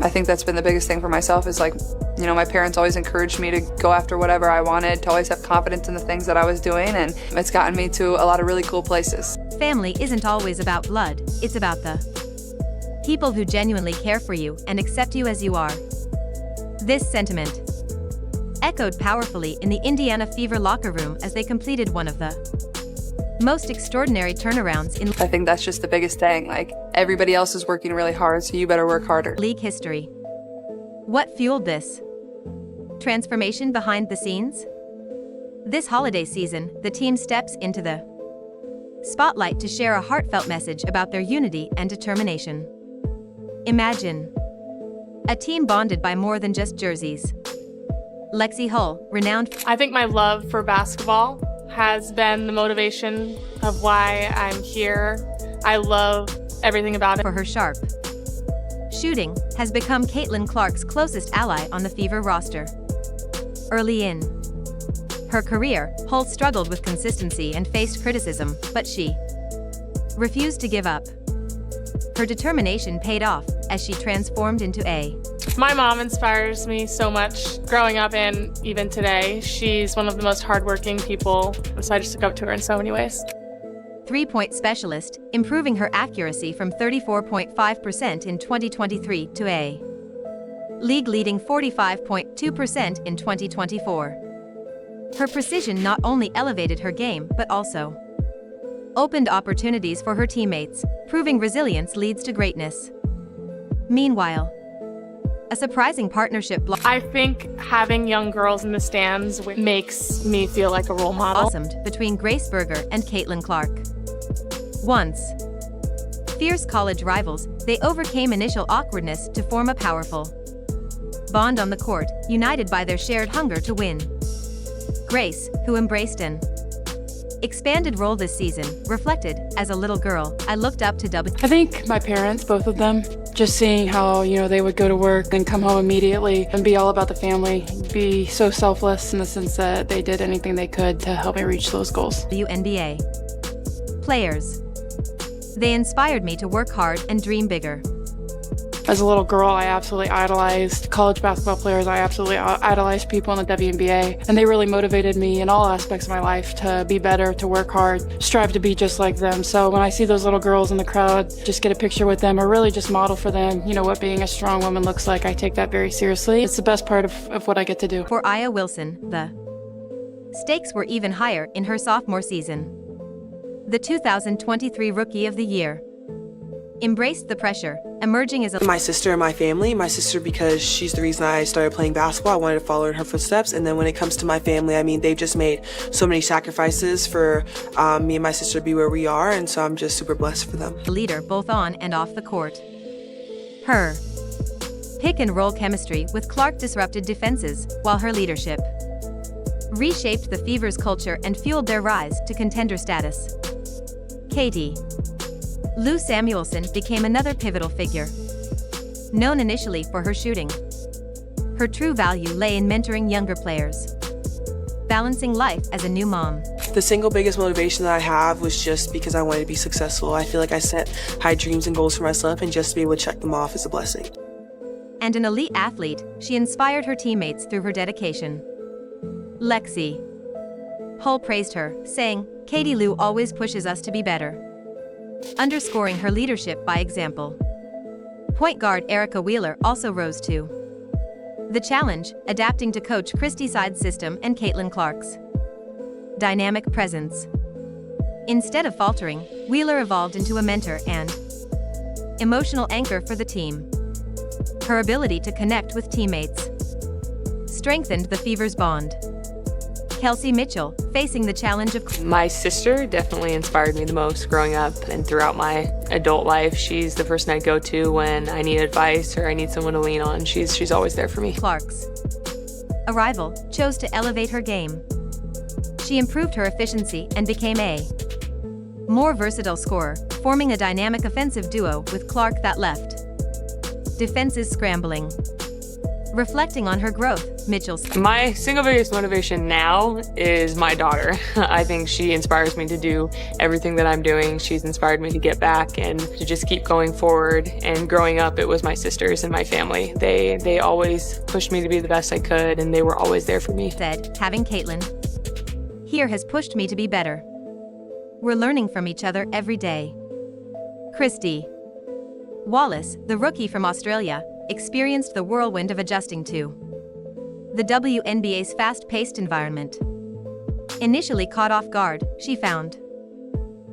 I think that's been the biggest thing for myself is my parents always encouraged me to go after whatever I wanted, to always have confidence in the things that I was doing, and it's gotten me to a lot of really cool places. Family isn't always about blood, it's about the people who genuinely care for you and accept you as you are. This sentiment echoed powerfully in the Indiana Fever locker room as they completed one of the most extraordinary turnarounds in I think that's just the biggest thing. Everybody else is working really hard, so you better work harder. league history. What fueled this transformation behind the scenes? This holiday season, the team steps into the spotlight to share a heartfelt message about their unity and determination. Imagine a team bonded by more than just jerseys. Lexi Hull, renowned I think my love for basketball has been the motivation of why I'm here. I love everything about it. for her sharp shooting, has become Caitlin Clark's closest ally on the Fever roster. Early in her career, Hull struggled with consistency and faced criticism, but she refused to give up. Her determination paid off as she transformed into a My mom inspires me so much growing up and even today. She's one of the most hardworking people, so I just look up to her in so many ways. three-point specialist, improving her accuracy from 34.5% in 2023 to a league-leading 45.2% in 2024. Her precision not only elevated her game but also opened opportunities for her teammates, proving resilience leads to greatness. Meanwhile, a surprising partnership I think having young girls in the stands makes me feel like a role model. blossomed between Grace Berger and Caitlin Clark. Once fierce college rivals, they overcame initial awkwardness to form a powerful bond on the court, united by their shared hunger to win. Grace, who embraced an expanded role this season, reflected, "As a little girl, I looked up to I think my parents, both of them, just seeing how, they would go to work and come home immediately and be all about the family, be so selfless in the sense that they did anything they could to help me reach those goals. WNBA players. They inspired me to work hard and dream bigger." As a little girl, I absolutely idolized college basketball players. I absolutely idolized people in the WNBA, and they really motivated me in all aspects of my life to be better, to work hard, strive to be just like them. So when I see those little girls in the crowd, just get a picture with them or really just model for them, what being a strong woman looks like, I take that very seriously. It's the best part of what I get to do. For Aya Wilson, the stakes were even higher in her sophomore season. The 2023 Rookie of the Year embraced the pressure, emerging as a My sister and my family. My sister because she's the reason I started playing basketball. I wanted to follow in her footsteps. And then when it comes to my family, they've just made so many sacrifices for me and my sister to be where we are. And so I'm just super blessed for them. leader both on and off the court. Her pick-and-roll chemistry with Clark disrupted defenses, while her leadership reshaped the Fever's culture and fueled their rise to contender status. Katie Lou Samuelson became another pivotal figure. Known initially for her shooting, her true value lay in mentoring younger players, balancing life as a new mom. The single biggest motivation that I have was just because I wanted to be successful. I feel like I set high dreams and goals for myself, and just to be able to check them off is a blessing. And an elite athlete, she inspired her teammates through her dedication. Lexi Hull praised her, saying, "Katie Lou always pushes us to be better," underscoring her leadership by example. Point guard Erica Wheeler also rose to the challenge, adapting to Coach Christie Side's system and Caitlin Clark's dynamic presence. Instead of faltering, Wheeler evolved into a mentor and emotional anchor for the team. Her ability to connect with teammates strengthened the Fever's bond. Kelsey Mitchell, facing the challenge of My sister definitely inspired me the most growing up and throughout my adult life. She's the person I go to when I need advice or I need someone to lean on. She's always there for me. Clark's arrival chose to elevate her game. She improved her efficiency and became a more versatile scorer, forming a dynamic offensive duo with Clark that left defenses scrambling. Reflecting on her growth, Mitchell. My single biggest motivation now is my daughter. I think she inspires me to do everything that I'm doing. She's inspired me to get back and to just keep going forward. And growing up, it was my sisters and my family. They always pushed me to be the best I could, and they were always there for me. Said, having Caitlin here has pushed me to be better. We're learning from each other every day. Christy Wallace, the rookie from Australia, experienced the whirlwind of adjusting to the WNBA's fast-paced environment. Initially caught off guard, she found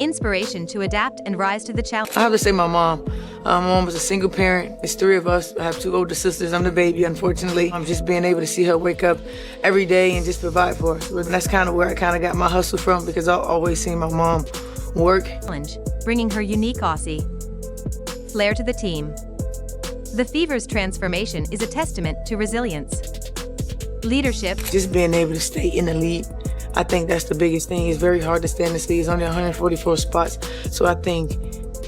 inspiration to adapt and rise to the challenge. I have to say my mom. My mom was a single parent. It's 3 of us. I have 2 older sisters. I'm the baby, unfortunately. I'm just being able to see her wake up every day and just provide for us. And that's kind of where I kind of got my hustle from, because I've always seen my mom work. Bringing her unique Aussie flair to the team. The Fever's transformation is a testament to resilience, leadership. Just being able to stay in the league, I think that's the biggest thing. It's very hard to stay in this league. It's only 144 spots. So I think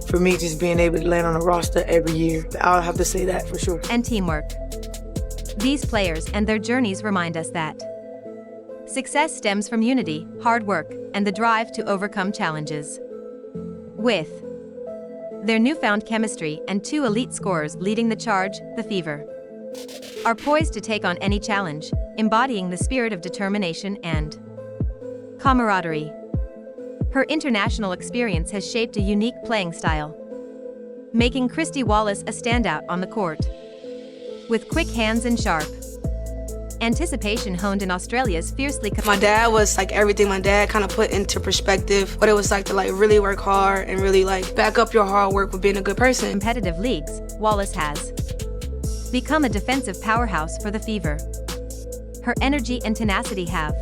for me, just being able to land on a roster every year, I'll have to say that for sure. And teamwork. These players and their journeys remind us that success stems from unity, hard work, and the drive to overcome challenges. With their newfound chemistry and 2 elite scorers leading the charge, the Fever are poised to take on any challenge, embodying the spirit of determination and camaraderie. Her international experience has shaped a unique playing style, making Christy Wallace a standout on the court. With quick hands and sharp anticipation honed in Australia's fiercely My dad was like everything. My dad kind of put into perspective what it was like to like really work hard and really like back up your hard work with being a good person. competitive leagues, Wallace has become a defensive powerhouse for the Fever. Her energy and tenacity have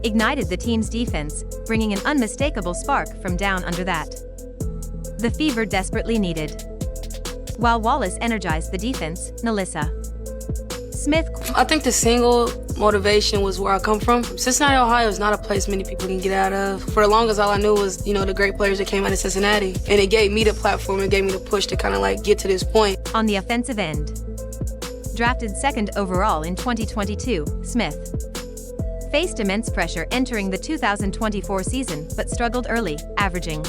ignited the team's defense, bringing an unmistakable spark from down under that the Fever desperately needed. While Wallace energized the defense, Nalissa Smith. I think the single motivation was where I come from. Cincinnati, Ohio is not a place many people can get out of. For the longest, all I knew was, the great players that came out of Cincinnati. And it gave me the platform, it gave me the push to kind of like get to this point. On the offensive end, drafted 2nd overall in 2022, Smith faced immense pressure entering the 2024 season but struggled early, averaging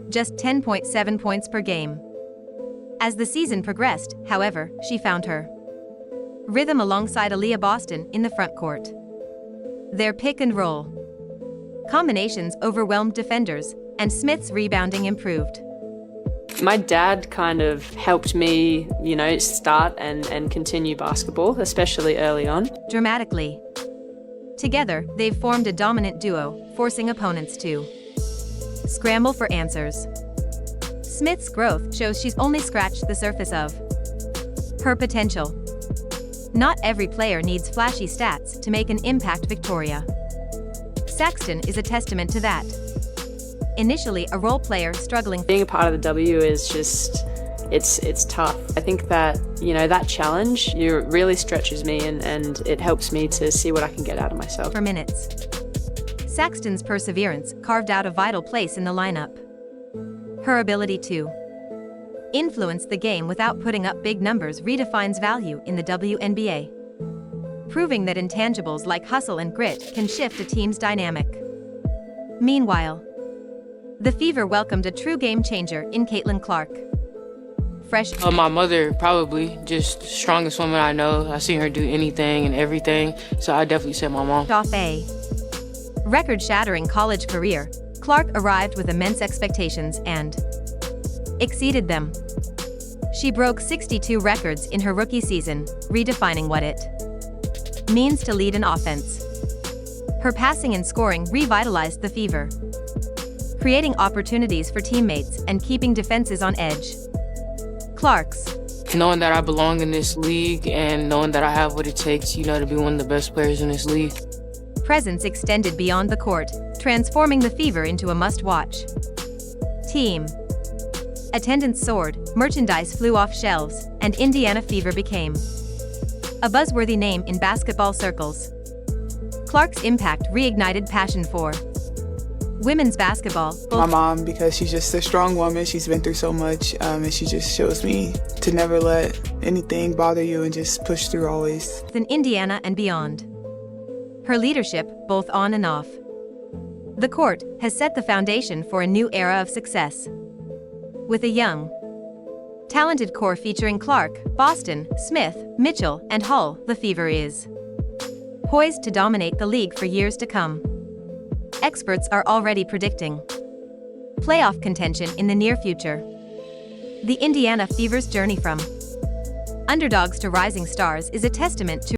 just 10.7 points per game. As the season progressed, however, she found her rhythm alongside Aaliyah Boston in the front court. Their pick and roll combinations overwhelmed defenders, and Smith's rebounding improved. My dad kind of helped me, start and continue basketball, especially early on. Dramatically. Together, they've formed a dominant duo, forcing opponents to scramble for answers. Smith's growth shows she's only scratched the surface of her potential. Not every player needs flashy stats to make an impact. Victoria Saxton is a testament to that. Initially a role player struggling. Being a part of the W is just, it's tough. I think that, that challenge really stretches me and it helps me to see what I can get out of myself. For minutes. Saxton's perseverance carved out a vital place in the lineup. Her ability to influence the game without putting up big numbers redefines value in the WNBA, proving that intangibles like hustle and grit can shift a team's dynamic. Meanwhile, the Fever welcomed a true game changer in Caitlin Clark. Fresh. My mother, probably, just strongest woman I know. I seen her do anything and everything, so I definitely said my mom. Off a record-shattering college career, Clark arrived with immense expectations and exceeded them. She broke 62 records in her rookie season, redefining what it means to lead an offense. Her passing and scoring revitalized the Fever, creating opportunities for teammates and keeping defenses on edge. Clark's knowing that I belong in this league and knowing that I have what it takes, to be one of the best players in this league. presence extended beyond the court, transforming the Fever into a must-watch team. Attendance soared, merchandise flew off shelves, and Indiana Fever became a buzzworthy name in basketball circles. Clark's impact reignited passion for Women's basketball. My mom, because she's just a strong woman. She's been through so much, and she just shows me to never let anything bother you and just push through always. In Indiana and beyond. Her leadership, both on and off the court, has set the foundation for a new era of success. With a young, talented core featuring Clark, Boston, Smith, Mitchell, and Hull, the Fever is poised to dominate the league for years to come. Experts are already predicting playoff contention in the near future. The Indiana Fever's journey from underdogs to rising stars is a testament to